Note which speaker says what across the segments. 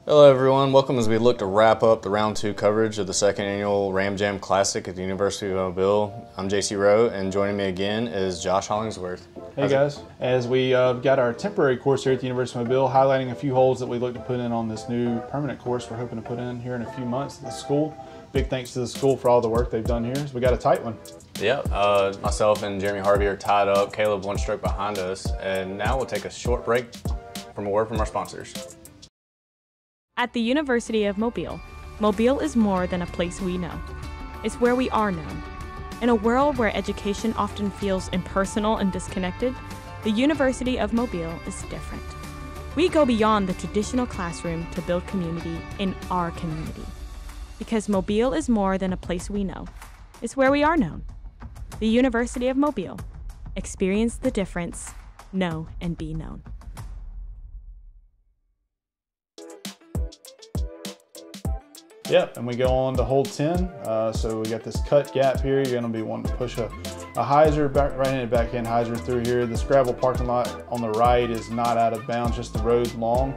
Speaker 1: Hello everyone, welcome as we look to wrap up the round 2 coverage of the second annual Ram Jam Classic at the University of Mobile. I'm JC Rohe, and joining me again is Josh Hollingsworth.
Speaker 2: Hey guys, as we got our temporary course here at the University of Mobile, highlighting a few holes that we look to put in on this new permanent course we're hoping to put in here in a few months at the school. Big thanks to the school for all the work they've done here. So we got a tight one.
Speaker 1: Yeah, myself and Jermey Harvey are tied up, Caleb one stroke behind us, and now we'll take a short break from a word from our sponsors.
Speaker 3: At the University of Mobile, Mobile is more than a place we know. It's where we are known. In a world where education often feels impersonal and disconnected, the University of Mobile is different. We go beyond the traditional classroom to build community in our community. Because Mobile is more than a place we know. It's where we are known. The University of Mobile. Experience the difference. Know and be known.
Speaker 2: Yep, and we go on to hole 10. So we got this cut gap here. You're gonna be wanting to push a hyzer, right-handed backhand hyzer through here. This gravel parking lot on the right is not out of bounds, just the road long.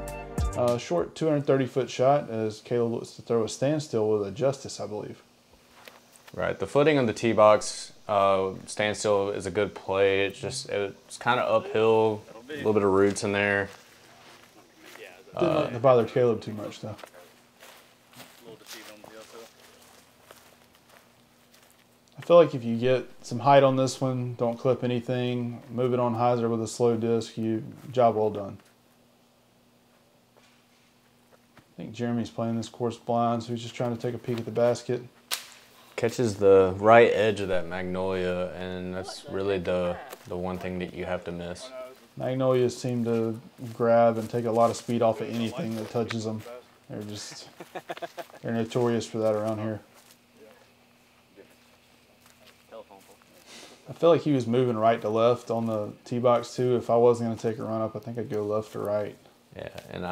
Speaker 2: Short 230-foot shot as Caleb looks to throw a standstill with a justice, I believe.
Speaker 1: Right, the footing on the tee box standstill is a good play. It's kind of uphill, a little bit of roots in there.
Speaker 2: Didn't bother Caleb too much though. I feel like if you get some height on this one, don't clip anything, move it on hyzer with a slow disc, job well done. I think Jeremy's playing this course blind, so he's just trying to take a peek at the basket.
Speaker 1: Catches the right edge of that magnolia, and that's really the one thing that you have to miss.
Speaker 2: Magnolias seem to grab and take a lot of speed off of anything that touches them. They're notorious for that around here. I feel like he was moving right to left on the tee box too. If I wasn't going to take a run up, I think I'd go left to right.
Speaker 1: Yeah, and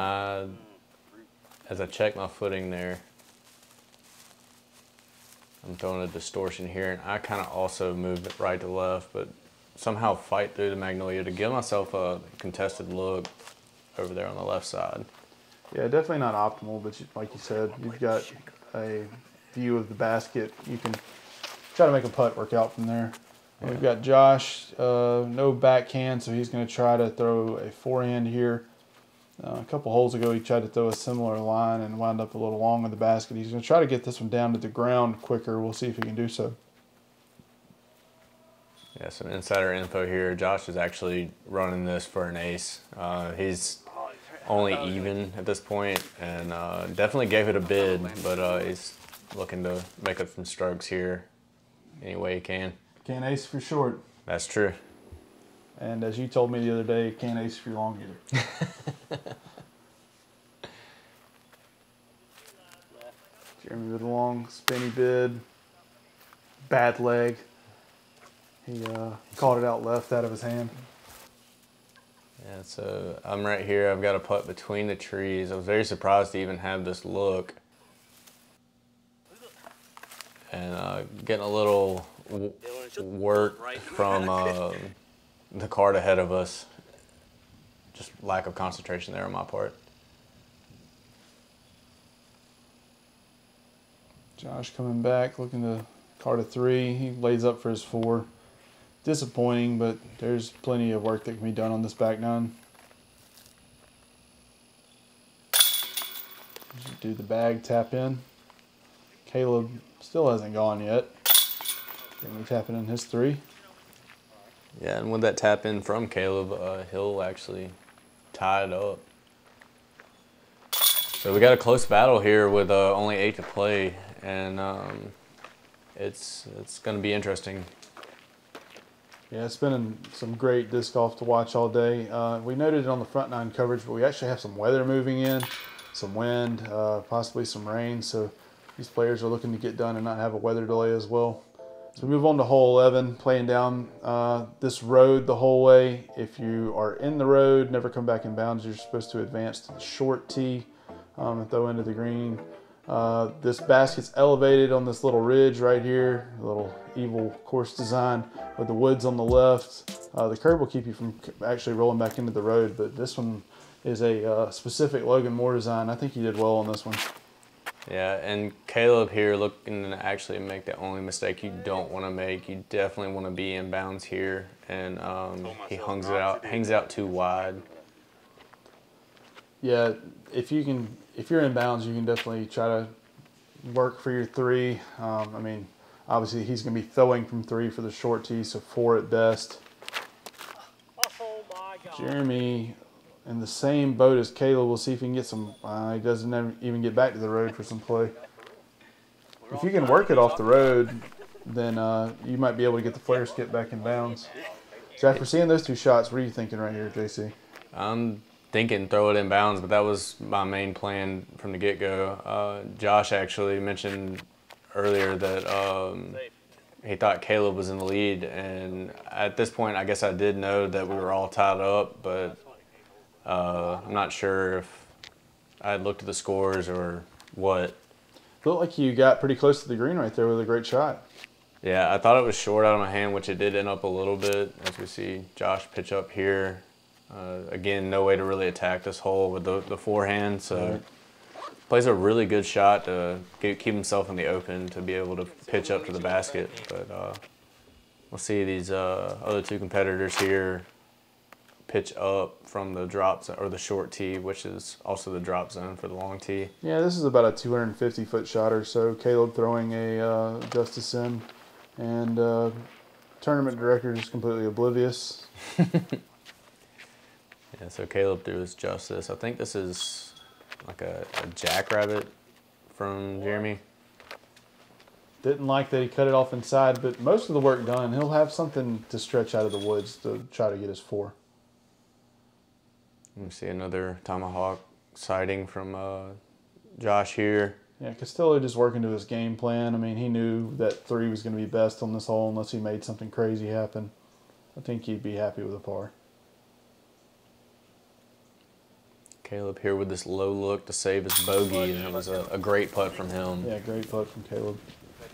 Speaker 1: as I check my footing there, I'm throwing a distortion here, and I kind of also moved it right to left, but somehow fight through the magnolia to give myself a contested look over there on the left side.
Speaker 2: Yeah, definitely not optimal, but like you said, you've got a view of the basket. You can try to make a putt work out from there. Yeah. We've got Josh, no backhand, so he's going to try to throw a forehand here. A couple holes ago, he tried to throw a similar line and wound up a little long in the basket. He's going to try to get this one down to the ground quicker. We'll see if he can do so.
Speaker 1: Yeah, some insider info here. Josh is actually running this for an ace. He's only even at this point, and definitely gave it a bid, but he's looking to make up some strokes here any way he can.
Speaker 2: Can't ace for short.
Speaker 1: That's true.
Speaker 2: And as you told me the other day, can't ace for long either. Jeremy with a long spinny bid. Bad leg. He caught it out left out of his hand.
Speaker 1: Yeah, so I'm right here. I've got a putt between the trees. I was very surprised to even have this look. And getting a little work from the card ahead of us. Just lack of concentration there on my part.
Speaker 2: Josh coming back, looking to card a 3. He lays up for his 4. Disappointing, but there's plenty of work that can be done on this back nine. Do the bag, tap in. Caleb still hasn't gone yet. Jeremy tapping in his 3.
Speaker 1: Yeah, and with that tap in from Caleb, he'll actually tie it up. So we got a close battle here with only 8 to play, and it's going to be interesting.
Speaker 2: Yeah, it's been some great disc golf to watch all day. We noted it on the front nine coverage, but we actually have some weather moving in, some wind, possibly some rain. So these players are looking to get done and not have a weather delay as well. So we move on to hole 11, playing down this road the whole way. If you are in the road, never come back in bounds. You're supposed to advance to the short tee and throw into the green. This basket's elevated on this little ridge right here, a little evil course design with the woods on the left. The curb will keep you from actually rolling back into the road, but this one is a specific Logan Moore design. I think he did well on this one.
Speaker 1: Yeah, and Caleb here looking to actually make the only mistake you don't want to make. You definitely want to be inbounds here, and he hangs it out too wide.
Speaker 2: Yeah, if you're inbounds, you can definitely try to work for your 3. I mean, obviously he's going to be throwing from 3 for the short tee, so 4 at best. Jeremy in the same boat as Caleb. We'll see if he can get some. He doesn't even get back to the road for some play. If you can work it off the road, then you might be able to get the flare skip back in bounds. So after seeing those 2 shots, what are you thinking right here, JC?
Speaker 1: I'm thinking throw it in bounds, but that was my main plan from the get-go. Josh actually mentioned earlier that he thought Caleb was in the lead, and at this point I guess I did know that we were all tied up, but I'm not sure if I had looked at the scores or what.
Speaker 2: Looked like you got pretty close to the green right there with a great shot.
Speaker 1: Yeah, I thought it was short out of my hand, which it did end up a little bit, as we see Josh pitch up here. Again, no way to really attack this hole with the forehand, so
Speaker 2: right.
Speaker 1: Plays a really good shot to keep himself in the open to be able to pitch up to the basket. But we'll see these other 2 competitors here pitch up from the drop zone, or the short tee, which is also the drop zone for the long tee.
Speaker 2: Yeah, this is about a 250-foot shot or so. Caleb throwing a Justice in, and tournament director is completely oblivious.
Speaker 1: Yeah, so Caleb threw his Justice. I think this is like a jackrabbit from Jeremy.
Speaker 2: Didn't like that he cut it off inside, but most of the work done. He'll have something to stretch out of the woods to try to get his 4.
Speaker 1: Let me see another tomahawk sighting from Josh here.
Speaker 2: Yeah, Castillow just working to his game plan. I mean, he knew that 3 was going to be best on this hole unless he made something crazy happen. I think he'd be happy with a par.
Speaker 1: Caleb here with this low look to save his bogey, and it was a great putt from him.
Speaker 2: Yeah, great putt from Caleb.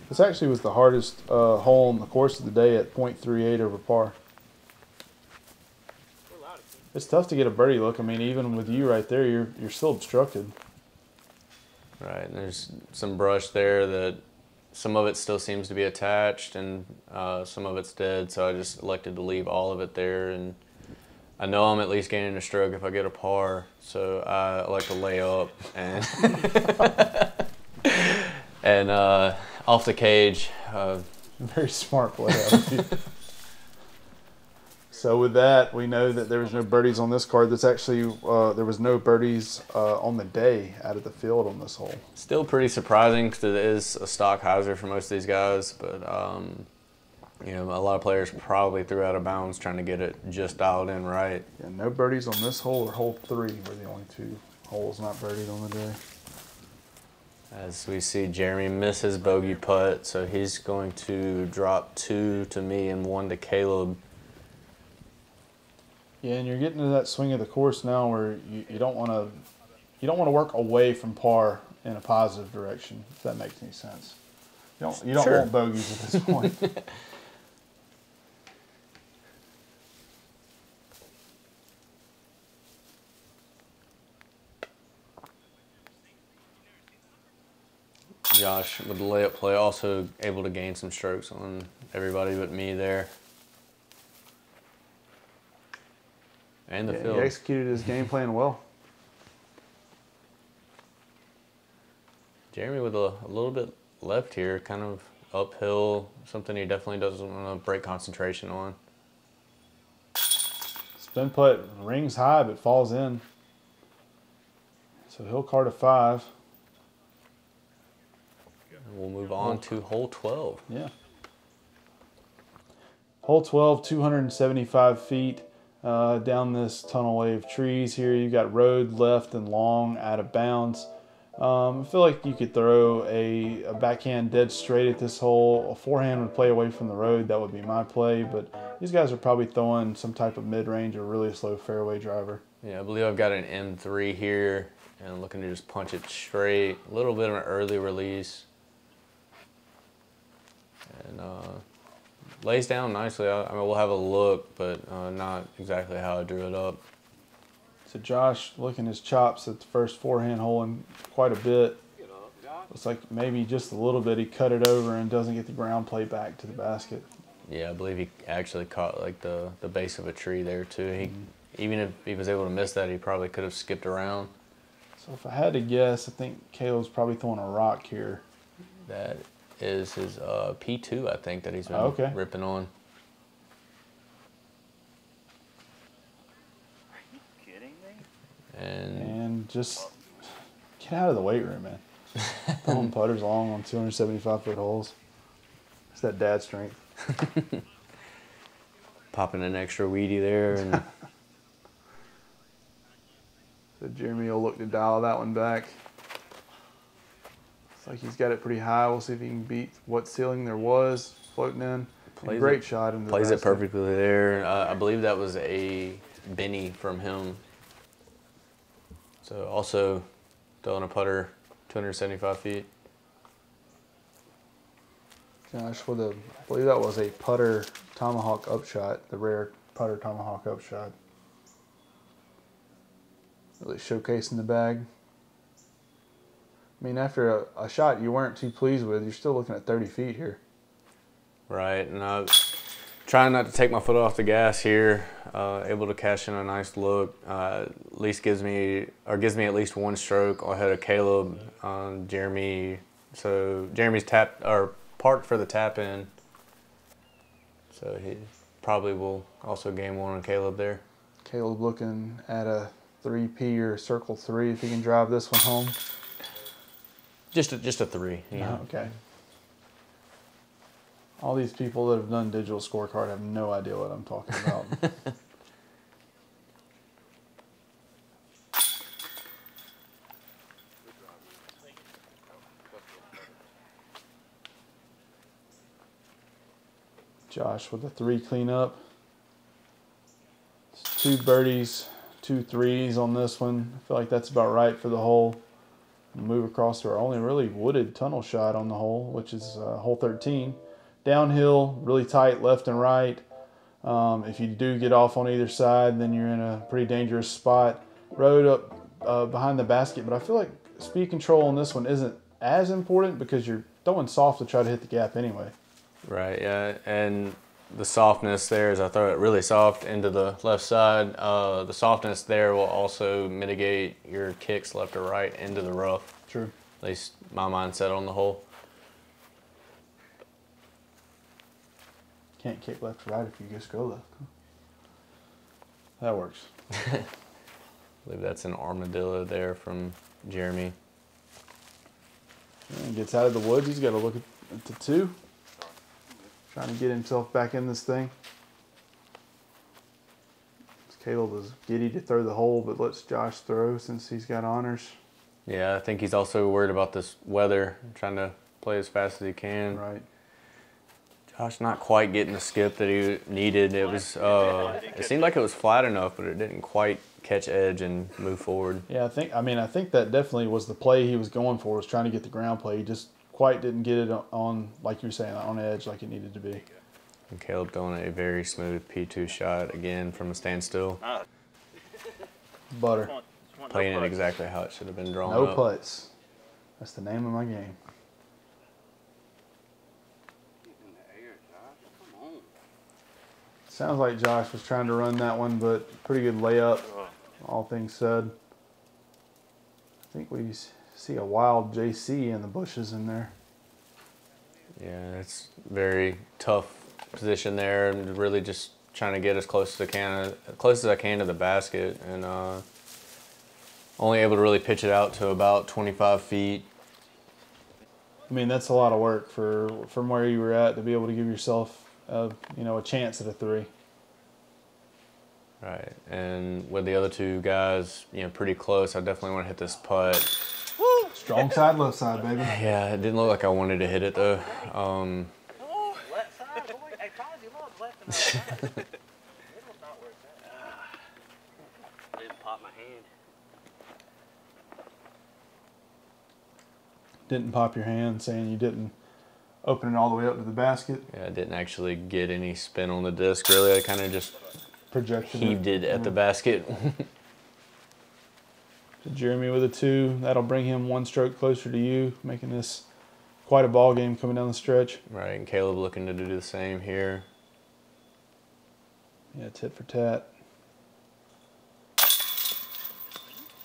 Speaker 2: This actually was the hardest hole on the course of the day at .38 over par. It's tough to get a birdie look. I mean, even with you right there, you're still obstructed.
Speaker 1: Right, and there's some brush there that some of it still seems to be attached, and some of it's dead, so I just elected to leave all of it there. And I know I'm at least gaining a stroke if I get a par, so I like to lay up and and off the cage.
Speaker 2: Very smart play out of you. So with that, we know that there was no birdies on this card. That's actually there was no birdies on the day out of the field on this hole.
Speaker 1: Still pretty surprising because it is a stock hyzer for most of these guys, but you know, a lot of players probably threw out of bounds trying to get it just dialed in right.
Speaker 2: Yeah, no birdies on this hole or hole 3 were the only 2 holes not birdied on the day.
Speaker 1: As we see Jeremy miss his bogey putt, so he's going to drop 2 to me and 1 to Caleb.
Speaker 2: Yeah, and you're getting to that swing of the course now where you don't want to work away from par in a positive direction, if that makes any sense. You don't
Speaker 1: Sure.
Speaker 2: want bogeys at this point.
Speaker 1: Josh with the layup play also able to gain some strokes on everybody but me there. And the
Speaker 2: Yeah,
Speaker 1: field.
Speaker 2: he executed his game plan well.
Speaker 1: Jeremy with a little bit left here, kind of uphill, something he definitely doesn't want to break concentration on.
Speaker 2: Spin putt rings high but falls in. So he'll card a 5.
Speaker 1: And we'll move on to hole 12.
Speaker 2: Yeah. Hole 12, 275 feet down this tunnelway of trees here. You've got road left and long out of bounds. I feel like you could throw a backhand dead straight at this hole. A forehand would play away from the road. That would be my play. But these guys are probably throwing some type of mid-range or really slow fairway driver.
Speaker 1: Yeah, I believe I've got an M3 here and looking to just punch it straight. A little bit of an early release. And lays down nicely. I mean, we'll have a look, but not exactly how I drew it up.
Speaker 2: So Josh looking his chops at the first forehand hole in quite a bit. Looks like maybe just a little bit he cut it over and doesn't get the ground play back to the basket.
Speaker 1: Yeah, I believe he actually caught like the base of a tree there too. Even if he was able to miss that, he probably could have skipped around.
Speaker 2: So if I had to guess, I think Caleb's probably throwing a rock here.
Speaker 1: That is his P2, I think, that he's been ripping on.
Speaker 4: Are you kidding me?
Speaker 2: And just get out of the weight room, man. Throwing putters long on 275-foot holes. It's that dad strength.
Speaker 1: Popping an extra weedy there. And
Speaker 2: so Jeremy will look to dial that one back. Looks like he's got it pretty high. We'll see if he can beat what ceiling there was floating in. Great shot into the
Speaker 1: plays it
Speaker 2: basket.
Speaker 1: perfectly there. I believe that was a Benny from him. So also throwing a putter 275 feet.
Speaker 2: Josh with I believe that was a putter tomahawk upshot, the rare putter tomahawk upshot. Really showcasing the bag. I mean, after a shot you weren't too pleased with, you're still looking at 30 feet here.
Speaker 1: Right, and I'm trying not to take my foot off the gas here. Able to cash in a nice look. At least gives me at least one stroke ahead of Caleb. Jeremy. So Jeremy's parked for the tap in. So he probably will also game one on Caleb there.
Speaker 2: Caleb looking at a 3P or circle 3 if he can drive this one home.
Speaker 1: Just a 3. Yeah.
Speaker 2: Okay. All these people that have done digital scorecard have no idea what I'm talking about. Josh with a 3 cleanup. It's 2 birdies, 2 threes on this one. I feel like that's about right for the hole. Move across to our only really wooded tunnel shot on the hole, which is hole 13. Downhill, really tight left and right. If you do get off on either side, then you're in a pretty dangerous spot. Road up behind the basket, but I feel like speed control on this one isn't as important because you're throwing soft to try to hit the gap anyway.
Speaker 1: Right, yeah, and the softness there is I throw it really soft into the left side. The softness there will also mitigate your kicks left or right into the rough.
Speaker 2: True.
Speaker 1: At least my mindset on the hole.
Speaker 2: Can't kick left or right if you just go left. That works.
Speaker 1: I believe that's an armadillo there from Jeremy.
Speaker 2: And gets out of the woods. He's got to look at the 2. Trying to get himself back in this thing. Caleb was giddy to throw the hole, but lets Josh throw since he's got honors.
Speaker 1: Yeah, I think he's also worried about this weather, trying to play as fast as he can.
Speaker 2: Right.
Speaker 1: Josh not quite getting the skip that he needed. It was, it seemed like it was flat enough, but it didn't quite catch edge and move forward.
Speaker 2: Yeah, I think that definitely was the play he was going for, was trying to get the ground play. He just quite didn't get it on, like you were saying, on edge like it needed to be.
Speaker 1: And Caleb throwing a very smooth P2 shot again from a standstill.
Speaker 2: Butter.
Speaker 1: Playing it exactly how it should have been drawn
Speaker 2: No
Speaker 1: up.
Speaker 2: putts. That's the name of my game. Sounds like Josh was trying to run that one, but pretty good layup, all things said. I think we see a wild JC in the bushes in there.
Speaker 1: Yeah, it's very tough position there, and really just trying to get as close as I can to the basket, and only able to really pitch it out to about 25 feet.
Speaker 2: I mean, that's a lot of work from where you were at to be able to give yourself a chance at a 3.
Speaker 1: Right, and with the other 2 guys, pretty close, I definitely want to hit this putt.
Speaker 2: Strong side, left side, baby.
Speaker 1: Yeah, it didn't look like I wanted to hit it though.
Speaker 4: Left side, boy. I told you, look, left and right side. It'll not work out. Didn't pop my hand.
Speaker 2: Didn't pop your hand, saying you didn't open it all the way up to the basket.
Speaker 1: Yeah, I didn't actually get any spin on the disc really. I kind of just
Speaker 2: Projected
Speaker 1: heaved it at the basket.
Speaker 2: Jeremy with a 2. That'll bring him 1 stroke closer to you, making this quite a ball game coming down the stretch.
Speaker 1: Right, and Caleb looking to do the same here.
Speaker 2: Yeah, tit for tat.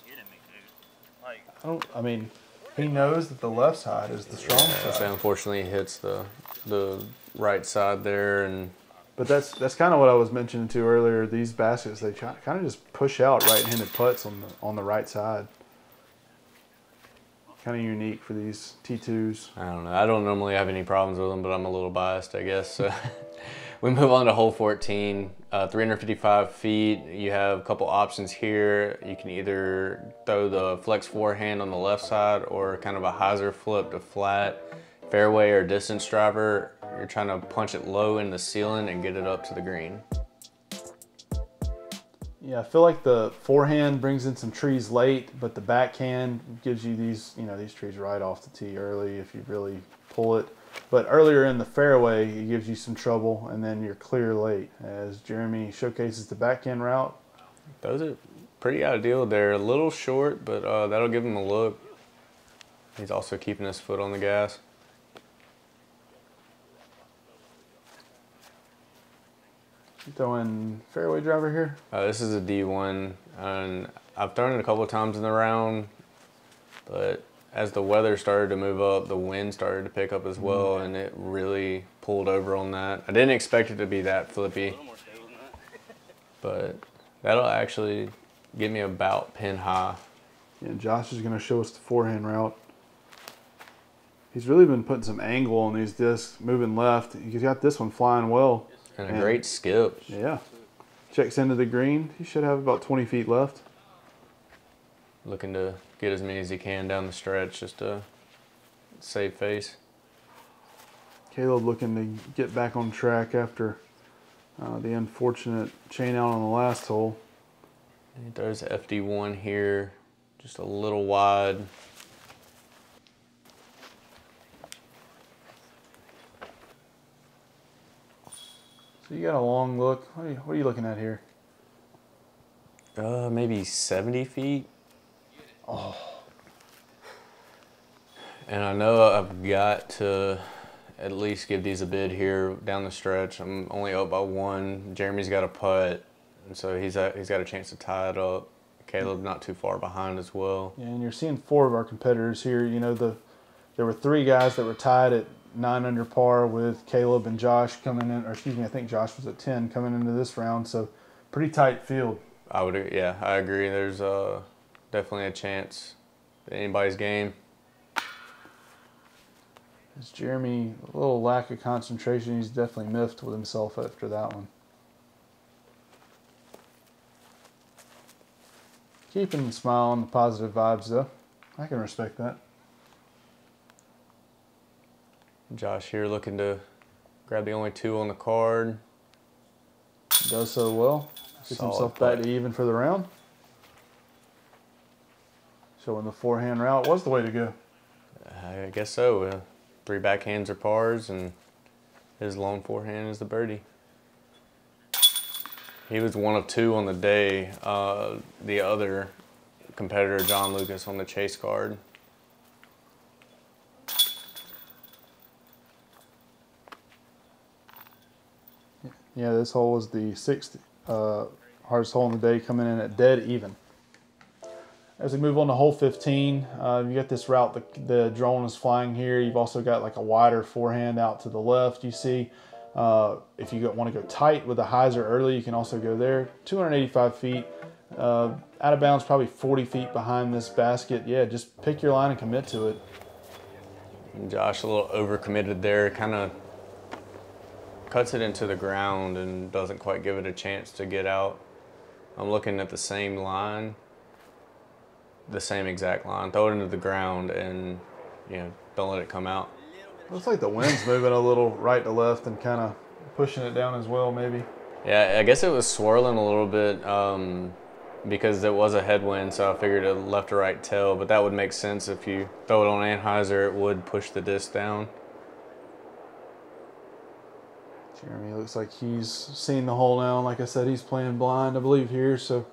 Speaker 4: Kidding me, dude. Like,
Speaker 2: I mean, he knows that the left side is the strong
Speaker 1: So
Speaker 2: side.
Speaker 1: unfortunately, he hits the right side there, and
Speaker 2: But that's kind of what I was mentioning to kind These baskets, they kind of just push out right-handed putts on the right side. Kind of unique for these T2s.
Speaker 1: I don't know. I don't normally have any problems with them, but I'm a little biased, I guess. So we move on to hole 14, 355 feet. You have a couple options here. You can either throw the flex forehand on the left side or kind of a hyzer flip to flat, fairway or distance driver. You're trying to punch it low in the ceiling and get it up to the green.
Speaker 2: Yeah, I feel like the forehand brings in some trees late, but the backhand gives you these trees right off the tee early if you really pull it. But earlier in the fairway, it gives you some trouble, and then you're clear late. As Jeremy showcases the backhand route.
Speaker 1: Those are pretty ideal. They're a little short, but that'll give him a look. He's also keeping his foot on the gas.
Speaker 2: You throwing fairway driver here?
Speaker 1: This is a D1, and I've thrown it a couple of times in the round, but as the weather started to move up, the wind started to pick up as well, and it really pulled over on that. I didn't expect it to be that flippy, but that'll actually get me about pin high.
Speaker 2: Yeah, Josh is going to show us the forehand route. He's really been putting some angle on these discs, moving left. He's got this one flying well.
Speaker 1: And a great skip.
Speaker 2: Yeah. Checks into the green. He should have about 20 feet left.
Speaker 1: Looking to get as many as he can down the stretch just to save face.
Speaker 2: Caleb looking to get back on track after the unfortunate chain out on the last hole.
Speaker 1: He throws FD1 here, just a little wide.
Speaker 2: So you got a long look. What are you looking at here?
Speaker 1: Maybe 70 feet.
Speaker 2: Oh.
Speaker 1: And I know I've got to at least give these a bid here down the stretch. I'm only up by 1. Jeremy's got a putt, and so he's got a chance to tie it up. Caleb not too far behind as well.
Speaker 2: Yeah, and you're seeing 4 of our competitors here. You know, there were 3 guys that were tied at 9 under par with Caleb and Josh coming in, or excuse me, I think Josh was at 10 coming into this round. So pretty tight field.
Speaker 1: I agree. There's definitely a chance at anybody's game.
Speaker 2: It's Jeremy, a little lack of concentration. He's definitely miffed with himself after that one. Keeping the smile and the positive vibes, though. I can respect that.
Speaker 1: Josh here looking to grab the only 2 on the card.
Speaker 2: Does so well. Gets
Speaker 1: Solid
Speaker 2: himself
Speaker 1: play.
Speaker 2: back to even for the round. Showing the forehand route was the way to go.
Speaker 1: I guess so. 3 backhands are pars, and his lone forehand is the birdie. He was 1 of 2 on the day. The other competitor, John Lucas, on the chase card.
Speaker 2: Yeah, this hole was the 6th hardest hole in the day, coming in at dead even. As we move on to hole 15, you got this route, the drone is flying here. You've also got like a wider forehand out to the left, you see. If you want to go tight with a hyzer early, you can also go there. 285 feet, out of bounds, probably 40 feet behind this basket. Yeah, just pick your line and commit to it.
Speaker 1: And Josh a little overcommitted there, kind of cuts it into the ground and doesn't quite give it a chance to get out. I'm looking at the same line, the same exact line. Throw it into the ground and, don't let it come out.
Speaker 2: Looks like the wind's moving a little right to left and kind of pushing it down as well, maybe.
Speaker 1: Yeah, I guess it was swirling a little bit because it was a headwind, so I figured a left or right tail, but that would make sense. If you throw it on Anheuser, it would push the disc down.
Speaker 2: Jeremy looks like he's seen the hole now. Like I said, he's playing blind, I believe, here. So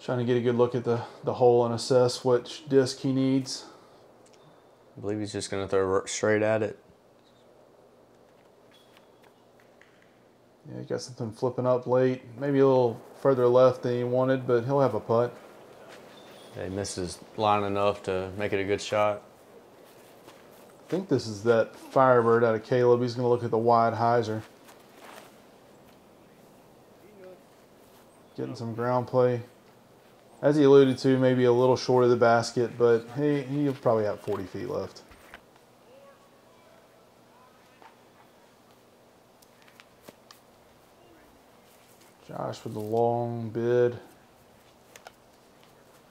Speaker 2: Trying to get a good look at the hole and assess which disc he needs.
Speaker 1: I believe he's just going to throw straight at it.
Speaker 2: Yeah, he got something flipping up late. Maybe a little further left than he wanted, but he'll have a putt.
Speaker 1: Yeah, he misses line enough to make it a good shot.
Speaker 2: I think this is that Firebird out of Caleb. He's going to look at the wide hyzer. Getting some ground play. As he alluded to, maybe a little short of the basket, but he'll probably have 40 feet left. Josh with the long bid.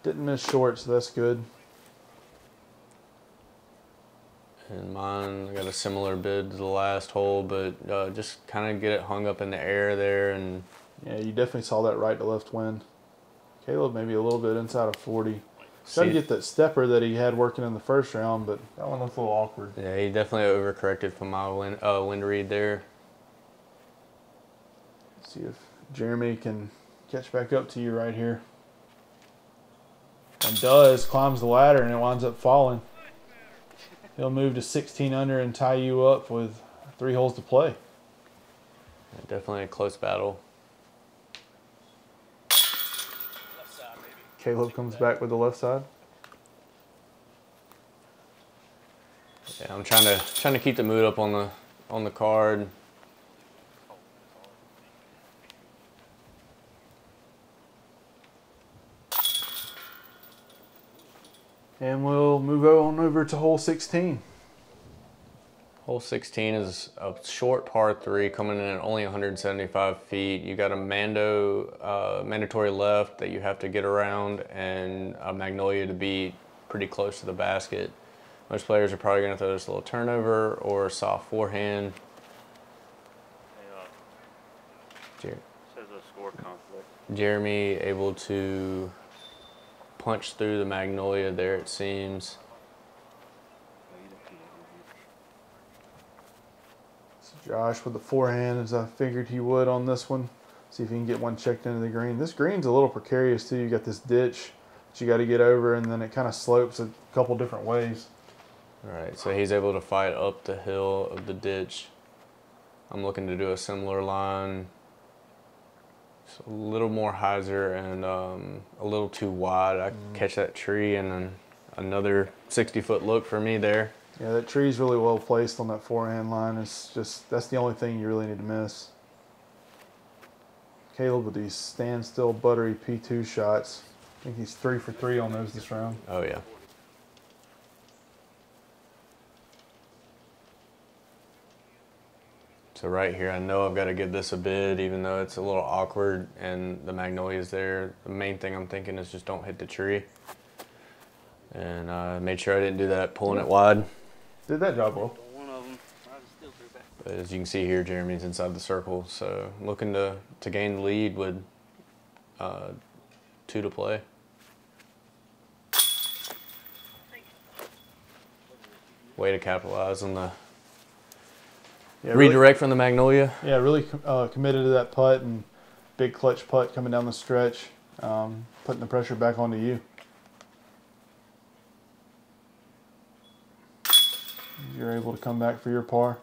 Speaker 2: Didn't miss short, so that's good.
Speaker 1: And mine, I got a similar bid to the last hole, but just kind of get it hung up in the air there. And
Speaker 2: yeah, you definitely saw that right to left wind. Caleb maybe a little bit inside of 40. Tried to get that stepper that he had working in the first round, but that one looked a little awkward.
Speaker 1: Yeah, he definitely overcorrected from my wind read there.
Speaker 2: See if Jeremy can catch back up to you right here. And does, climbs the ladder, and it winds up falling. He'll move to 16 under and tie you up with 3 holes to play.
Speaker 1: Yeah, definitely a close battle.
Speaker 2: Caleb comes back with the left side.
Speaker 1: Yeah, I'm trying to keep the mood up on the card.
Speaker 2: And we'll move on over to hole 16.
Speaker 1: Hole 16 is a short par 3 coming in at only 175 feet. You got a mandatory left that you have to get around, and a magnolia to beat pretty close to the basket. Most players are probably going to throw this little turnover or a soft forehand.
Speaker 4: Says a score conflict.
Speaker 1: Jeremy able to punch through the magnolia there, it seems.
Speaker 2: Josh with the forehand, as I figured he would on this one. See if he can get one checked into the green. This green's a little precarious too. You got this ditch that you got to get over, and then it kind of slopes a couple different ways.
Speaker 1: All right, so he's able to fight up the hill of the ditch. I'm looking to do a similar line. It's a little more hyzer and a little too wide. I catch that tree, and then another 60-foot look for me there.
Speaker 2: Yeah, that tree's really well placed on that forehand line. It's just, that's the only thing you really need to miss. Caleb with these standstill buttery P2 shots. I think he's 3 for 3 on those this round.
Speaker 1: Oh, yeah. So right here, I know I've got to give this a bid, even though it's a little awkward and the magnolia's there. The main thing I'm thinking is just don't hit the tree. And I made sure I didn't do that, pulling it wide.
Speaker 2: Did that job well.
Speaker 4: One of them, I was still through back.
Speaker 1: But as you can see here, Jeremy's inside the circle. So I'm looking to gain the lead with 2 to play. Way to capitalize on the redirect from the magnolia.
Speaker 2: Yeah, really committed to that putt, and big clutch putt coming down the stretch, putting the pressure back onto you. You're able to come back for your par.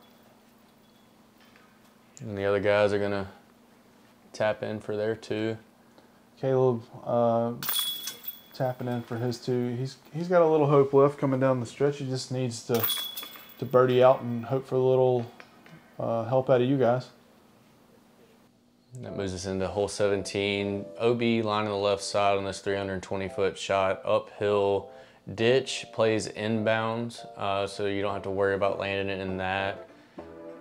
Speaker 1: And the other guys are going to tap in for their 2.
Speaker 2: Caleb tapping in for his 2. He's got a little hope left coming down the stretch. He just needs to birdie out and hope for a little help out of you guys.
Speaker 1: That moves us into hole 17. OB line on the left side on this 320-foot shot, uphill. Ditch plays inbounds, so you don't have to worry about landing it in that.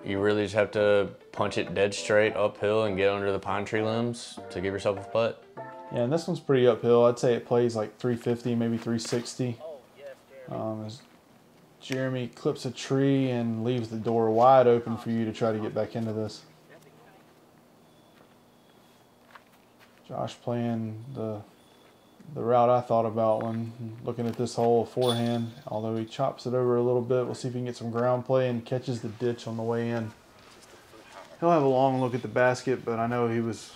Speaker 1: You really just have to punch it dead straight uphill and get under the pine tree limbs to give yourself a putt.
Speaker 2: Yeah, and this one's pretty uphill. I'd say it plays like 350, maybe 360. As Jeremy clips a tree and leaves the door wide open for you to try to get back into this. Josh playing the route I thought about when looking at this hole, forehand, although he chops it over a little bit. We'll see if he can get some ground play and catches the ditch on the way in. He'll have a long look at the basket, but I know he was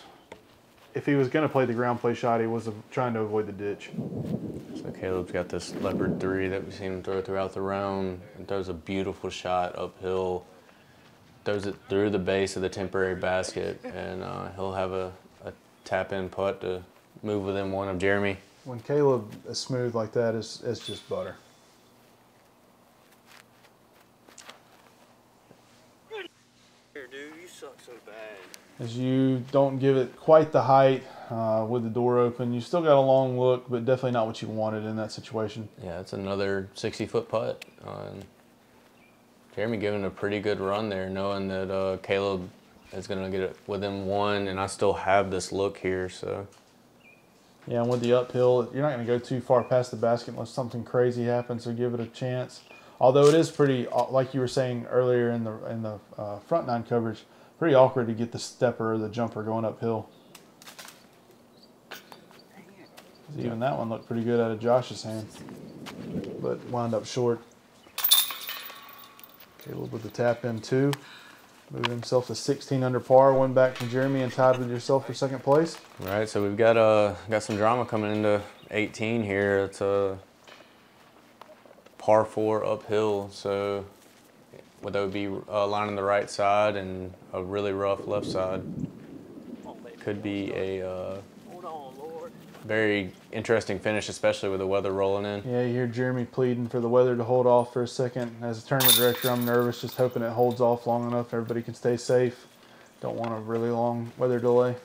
Speaker 2: if he was going to play the ground play shot, he was trying to avoid the ditch.
Speaker 1: So Caleb's got this leopard 3 that we've seen him throw throughout the round, and throws a beautiful shot uphill, throws it through the base of the temporary basket, and he'll have a tap-in putt to move within 1 of Jermey.
Speaker 2: When Caleb is smooth like that, it's just butter.
Speaker 4: Here, dude, you suck so bad.
Speaker 2: As you don't give it quite the height with the door open, you still got a long look, but definitely not what you wanted in that situation.
Speaker 1: Yeah, it's another 60-foot putt. Jermey giving a pretty good run there, knowing that Caleb is going to get it within 1, and I still have this look here, so.
Speaker 2: Yeah, and with the uphill, you're not going to go too far past the basket unless something crazy happens, so give it a chance. Although it is pretty, like you were saying earlier in the front 9 coverage, pretty awkward to get the stepper or the jumper going uphill. Even that one looked pretty good out of Josh's hand, but wound up short. Caleb with the tap in 2, moving himself to 16 under par, 1 back from Jermey, and tied with yourself for 2nd place.
Speaker 1: All right, so we've got some drama coming into 18 here. It's a par 4 uphill, so that would be lining the right side and a really rough left side. Could be a very interesting finish, especially with the weather rolling in.
Speaker 2: Yeah, you hear Jermey pleading for the weather to hold off for a second. As a tournament director, I'm nervous, just hoping it holds off long enough everybody can stay safe. Don't want a really long weather delay.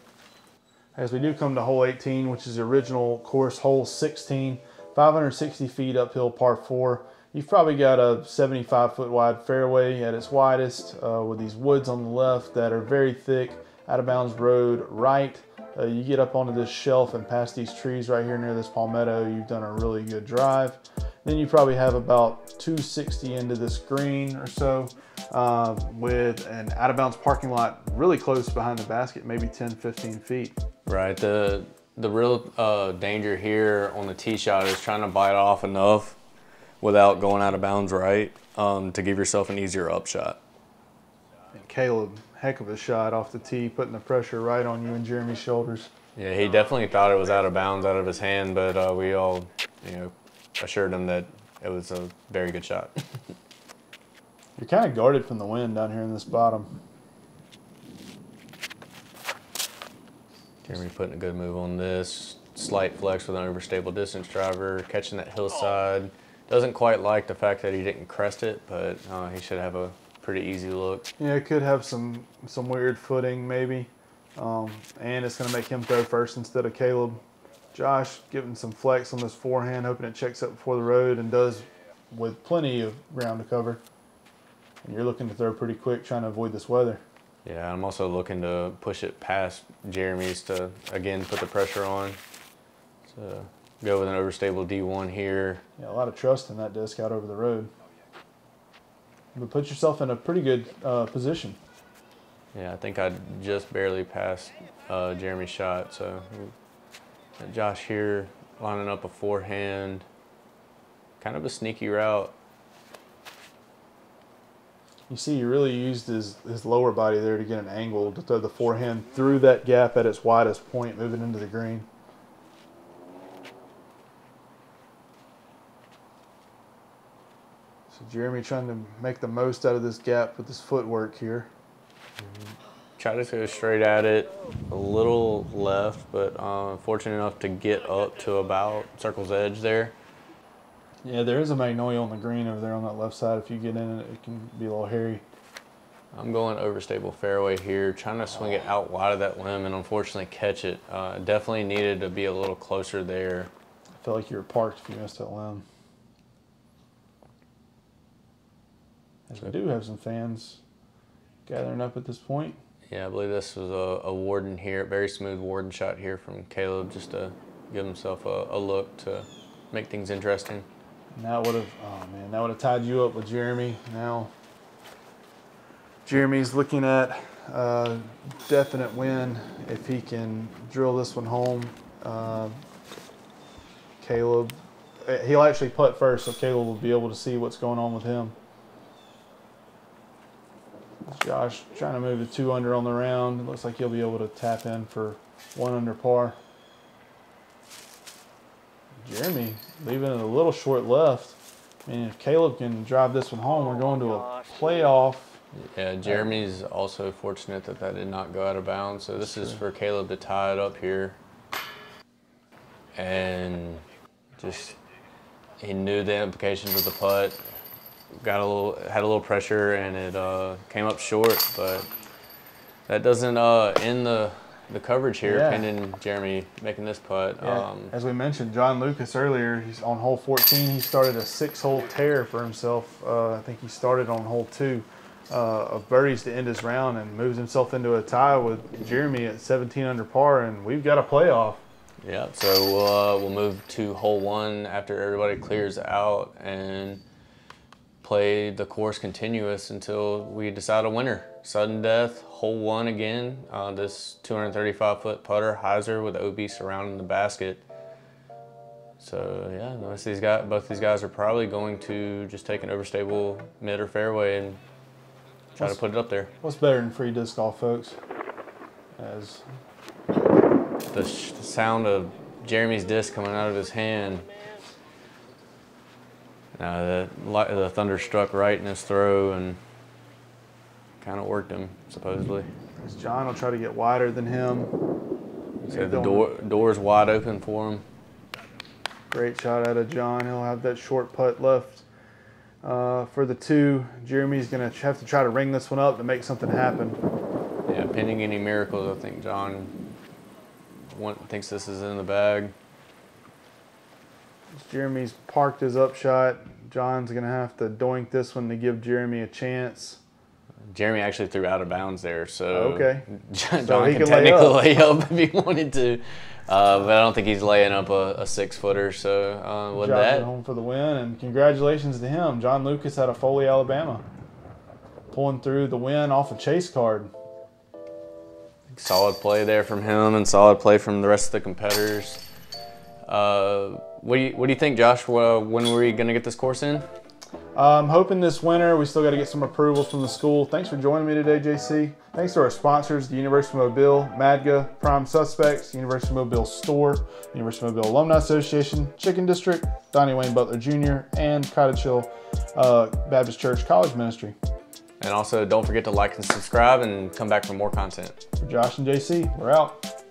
Speaker 2: As we do come to hole 18, which is the original course, hole 16, 560 feet uphill, par 4. You've probably got a 75-foot wide fairway at its widest, with these woods on the left that are very thick, out of bounds road right. You get up onto this shelf and past these trees right here near this palmetto, you've done a really good drive. Then you probably have about 260 into this green or so, with an out of bounds parking lot really close behind the basket, maybe 10, 15 feet.
Speaker 1: Right, the real danger here on the tee shot is trying to bite off enough without going out of bounds right, to give yourself an easier up shot.
Speaker 2: And Caleb, heck of a shot off the tee, putting the pressure right on you and Jeremy's shoulders.
Speaker 1: Yeah, he definitely thought it was out of bounds out of his hand, but we all, assured him that it was a very good shot.
Speaker 2: You're kind of guarded from the wind down here in this bottom.
Speaker 1: Jermey putting a good move on this. Slight flex with an overstable distance driver, catching that hillside. Doesn't quite like the fact that he didn't crest it, but he should have a pretty easy look.
Speaker 2: Yeah, it could have some weird footing maybe, and it's going to make him throw first instead of Caleb. Josh giving some flex on this forehand, hoping it checks up before the road, and does with plenty of ground to cover. And you're looking to throw pretty quick, trying to avoid this weather.
Speaker 1: Yeah, I'm also looking to push it past Jeremy's to, again, put the pressure on. So go with an overstable D1 here.
Speaker 2: Yeah, a lot of trust in that disc out over the road. But put yourself in a pretty good position.
Speaker 1: Yeah, I think I just barely passed Jeremy's shot. So Josh here lining up a forehand. Kind of a sneaky route.
Speaker 2: You see, he really used his lower body there to get an angle to throw the forehand through that gap at its widest point, moving into the green. So Jermey trying to make the most out of this gap with his footwork here.
Speaker 1: Try to go straight at it, a little left, but fortunate enough to get up to about circle's edge there.
Speaker 2: Yeah, there is a magnolia on the green over there on that left side. If you get in it, it can be a little hairy.
Speaker 1: I'm going overstable fairway here, trying to swing it out wide of that limb and unfortunately catch it. Definitely needed to be a little closer there.
Speaker 2: I felt like you were parked if you missed that limb. As we do have some fans gathering up at this point.
Speaker 1: Yeah, I believe this was a Warden here, very smooth Warden shot here from Caleb, just to give himself a look to make things interesting.
Speaker 2: And that would have, oh man, that would have tied you up with Jermey. Now, Jeremy's looking at a definite win if he can drill this one home. Caleb, he'll actually putt first, so Caleb will be able to see what's going on with him. Josh trying to move the 2 under on the round. It looks like he'll be able to tap in for 1 under par. Jermey leaving it a little short left. I mean, if Caleb can drive this one home, we're going to a playoff.
Speaker 1: Yeah, Jeremy's also fortunate that that did not go out of bounds. So this is for Caleb to tie it up here. And just, he knew the implications of the putt. Had a little pressure, and it came up short, but that doesn't end the coverage here, pending Jermey making this putt.
Speaker 2: Yeah. As we mentioned, John Lucas earlier, he's on hole 14. He started a 6-hole tear for himself. I think he started on hole 2 of birdies to end his round, and moves himself into a tie with Jermey at 17 under par, and we've got a playoff.
Speaker 1: Yeah, so we'll move to hole 1 after everybody clears out and play the course continuous until we decide a winner. Sudden death, hole 1 again. This 235-foot putter, hyzer with OB surrounding the basket. So yeah, both these guys are probably going to just take an overstable mid or fairway and try to put it up there.
Speaker 2: What's better than free disc golf, folks? As
Speaker 1: the sound of Jeremy's disc coming out of his hand. The thunder struck right in his throw and kind of worked him, supposedly.
Speaker 2: as John will try to get wider than him.
Speaker 1: So the door's wide open for him.
Speaker 2: Great shot out of John. He'll have that short putt left for the 2. Jeremy's going to have to try to ring this one up to make something happen.
Speaker 1: Yeah, pending any miracles, I think John thinks this is in the bag.
Speaker 2: Jeremy's parked his upshot. John's going to have to doink this one to give Jermey a chance.
Speaker 1: Jermey actually threw out of bounds there, so
Speaker 2: okay.
Speaker 1: John can technically lay up if he wanted to. But I don't think he's laying up a 6-footer. So with that,
Speaker 2: home for the win, and congratulations to him. John Lucas out of Foley, Alabama, pulling through the win off a chase card.
Speaker 1: Solid play there from him, and solid play from the rest of the competitors. What do you think, Josh? When are we going to get this course in?
Speaker 2: I'm hoping this winter. We still got to get some approvals from the school. Thanks for joining me today, JC. Thanks to our sponsors, the University of Mobile, MADGA, Prime Suspects, University of Mobile Store, University of Mobile Alumni Association, Chicken District, Donnie Wayne Butler Jr., and Cottage Hill Baptist Church College Ministry.
Speaker 1: And also, don't forget to like and subscribe and come back for more content.
Speaker 2: For Josh and JC, we're out.